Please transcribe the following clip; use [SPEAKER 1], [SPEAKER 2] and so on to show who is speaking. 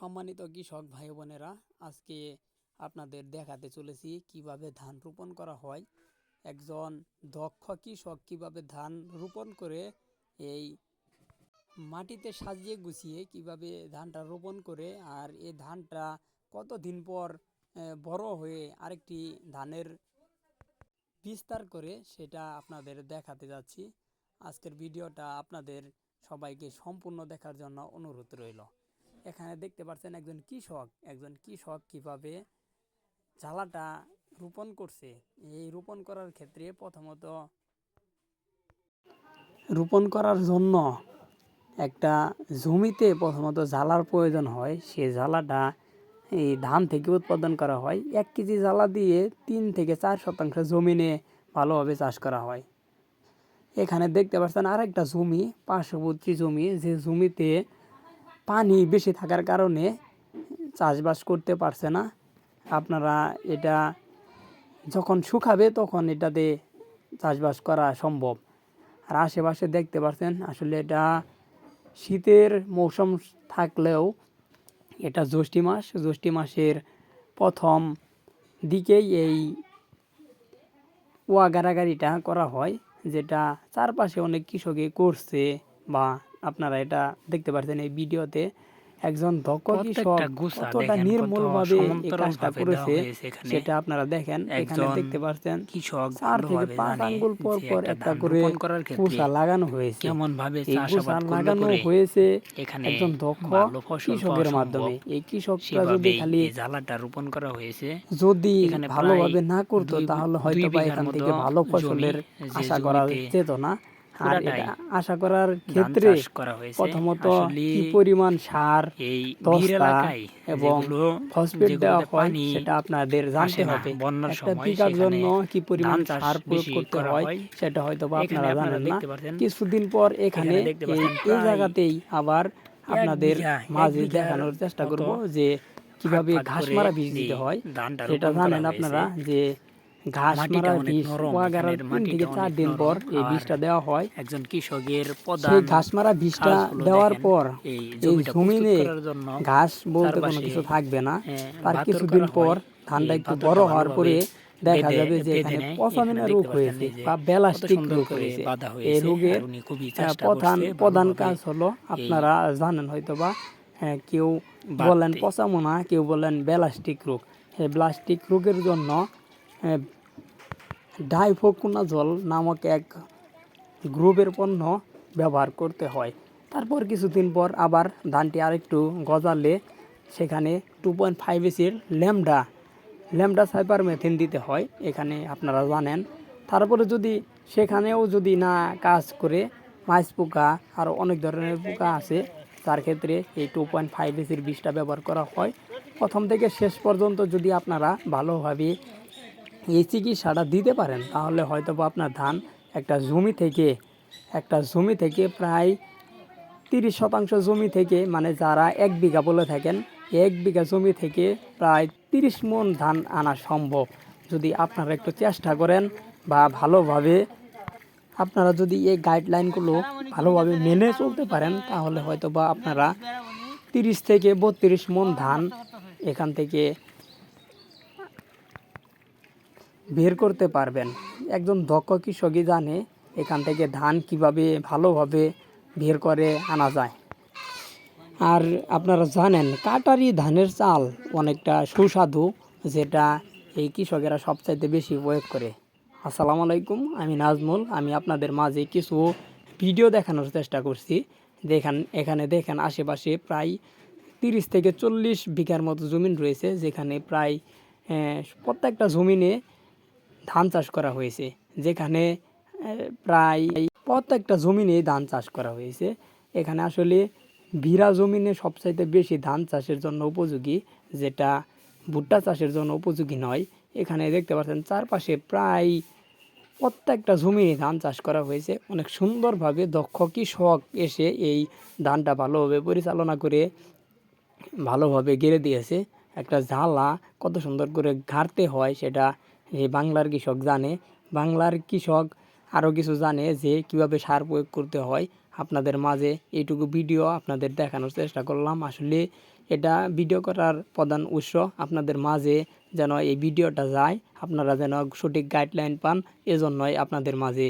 [SPEAKER 1] সম্মানিত কৃষক ভাই বোনেরা, আজকে আপনাদের দেখাতে চলেছি কিভাবে ধান রোপণ করা হয়। একজন দক্ষ কৃষক কিভাবে ধান রোপণ করে এই মাটিতে সাজিয়ে গুছিয়ে কিভাবে ধানটা রোপণ করে, আর এই ধানটা কতদিন পর বড় হয়ে আরেকটি ধানের বিস্তার করে, সেটা আপনাদের দেখাতে যাচ্ছি। আজকের ভিডিওটা আপনাদের সবাইকে সম্পূর্ণ দেখার জন্য অনুরোধ রইল। এখানে দেখতে পাচ্ছেন একজন কৃষক কিভাবে ঝালাটা রোপণ করছে। এই রোপণ করার ক্ষেত্রে প্রথমত রোপণ করার জন্য একটা জমিতে প্রথমত ঝালার প্রয়োজন হয়। সে ঝালাটা এই ধান থেকে উৎপাদন করা হয়। 1 কেজি ঝালা দিয়ে 3 থেকে 4 শতাংশ জমিনে ভালোভাবে চাষ করা হয়। এখানে দেখতে পাচ্ছেন আরেকটা জমি, পার্শ্ববর্তী জমি, যে জমিতে পানি বেশি থাকার কারণে চাষবাস করতে পারছে না। আপনারা এটা যখন শুকাবে তখন এটাতে চাষবাস করা সম্ভব। আর আশেপাশে দেখতে পাচ্ছেন আসলে এটা শীতের মৌসুম থাকলেও এটা জ্যৈষ্ঠ মাসের প্রথম দিকেই এই ওয়া গাড়াগাড়িটা করা হয়, যেটা চারপাশে অনেক কৃষকে করছে। বা আপনারা এটা দেখতে পাচ্ছেন এই ভিডিওতে একজন দক্ষ কৃষক কতটা নির্মূলভাবে এই কাজটা করেছে সেটা আপনারা দেখেন। এখানে দেখতে পাচ্ছেন 4 থেকে 5 আঙ্গুল পর পর একটা করে কুসা লাগানো হয়েছে। এই কুসা লাগানো হয়েছে একজন দক্ষ কৃষকের মাধ্যমে। এই কৃষকরা যদি খালি
[SPEAKER 2] ঝালাটা রোপণ করা হয়েছে,
[SPEAKER 1] যদি ভালোভাবে না করতো তাহলে হয়তো বা এখান থেকে ভালো ফসলের আশা করা যেত না। আর এটা আশা করার ক্ষেত্রে প্রথমত কি পরিমাণ সার, দস্তা এবং ফসফেট দেওয়া হয় সেটা আপনাদের জানতে হবে। একটা বিঘার জন্য কি পরিমাণ সার প্রয়োগ করতে হয় সেটা হয়তো বা আপনারা জানেন না। কিছুদিন পর এখানে এই জায়গাতেই আবার আপনাদের মাঝে দেখানোর চেষ্টা করব যে কিভাবে ঘাস মারা বীজ দিতে হয়। সেটা জানেন আপনারা যে ঘাস মারা বীজ ওয়াগারার 3 থেকে 4 দিন পর এই বীজটা দেওয়া হয়।
[SPEAKER 2] একজন কৃষকের
[SPEAKER 1] সেই ঘাস মারা বীজটা দেওয়ার পর এই জমিনে ঘাস বলতে কোনো কিছু থাকবে না। তার কিছুদিন পর ধানটা একটু বড় হওয়ার পরে দেখা যাবে যে এখানে পচামিনা রোগ হয়েছে বা ব্যালাস্টিক রোগ হয়েছে। এই রোগের প্রধান কাজ হলো, আপনারা জানেন হয়তো বা, কেউ বলেন পচামোনা, কেউ বলেন ব্যালাস্টিক রোগ। এই ব্যালাস্টিক রোগের জন্য ডাইফোকুনাজল নামক এক গ্রুপের পণ্য ব্যবহার করতে হয়। তারপর কিছুদিন পর আবার ধানটি আরেকটু গজালে সেখানে 2.5 এসির ল্যামডা সাইপারমেথিন দিতে হয়। এখানে আপনারা জানেন। তারপরে যদি সেখানেও যদি না কাজ করে, মাইস পোকা আরও অনেক ধরনের পোকা আছে, তার ক্ষেত্রে এই 2.5 এসির বীজটা ব্যবহার করা হয়। প্রথম থেকে শেষ পর্যন্ত যদি আপনারা ভালোভাবে এই চিকিৎসাটা দিতে পারেন তাহলে হয়তো বা আপনার ধান একটা জমি থেকে প্রায় 30% জমি থেকে, মানে যারা 1 বিঘা বলে থাকেন, 1 বিঘা জমি থেকে প্রায় 30 মণ ধান আনা সম্ভব যদি আপনারা একটু চেষ্টা করেন বা ভালোভাবে আপনারা যদি এই গাইডলাইনগুলো ভালোভাবে মেনে চলতে পারেন তাহলে হয়তো বা আপনারা 30 থেকে 32 মণ ধান এখান থেকে বের করতে পারবেন। একজন দক্ষ কৃষকই জানে এখান থেকে ধান কিভাবে ভালোভাবে বের করে আনা যায়। আর আপনারা জানেন কাটারি ধানের চাল অনেকটা সুস্বাদু, যেটা এই কৃষকেরা সবচাইতে বেশি প্রয়োগ করে। আসসালামু আলাইকুম, আমি নাজমুল। আমি আপনাদের মাঝে কিছু ভিডিও দেখানোর চেষ্টা করছি। এখানে দেখেন আশেপাশে প্রায় 30 থেকে 40 বিঘার মতো জমিন রয়েছে, যেখানে প্রায় প্রত্যেকটা জমিনে ধান চাষ করা হয়েছে। যেখানে প্রায় প্রত্যেকটা জমিনে ধান চাষ করা হয়েছে। এখানে আসলে ভিড়া জমিনে সবচাইতে বেশি ধান চাষের জন্য উপযোগী, যেটা ভুট্টা চাষের জন্য উপযোগী নয়। এখানে দেখতে পাচ্ছেন চারপাশে প্রায় প্রত্যেকটা জমিনে ধান চাষ করা হয়েছে। অনেক সুন্দরভাবে দক্ষ কৃষক এসে এই ধানটা ভালোভাবে পরিচালনা করে ভালোভাবে গেড়ে দিয়েছে। একটা ঝালা কত সুন্দর করে ঘাড়তে হয় সেটা এই বাংলার কৃষক জানে। বাংলার কৃষক আরও কিছু জানে যে কিভাবে সার প্রয়োগ করতে হয়। আপনাদের মাঝে এইটুকু ভিডিও আপনাদের দেখানোর চেষ্টা করলাম। আসলে এটা ভিডিও করার প্রধান উৎস আপনাদের মাঝে যেন এই ভিডিওটা যায়, আপনারা যেন সঠিক গাইডলাইন পান, এজন্যই আপনাদের মাঝে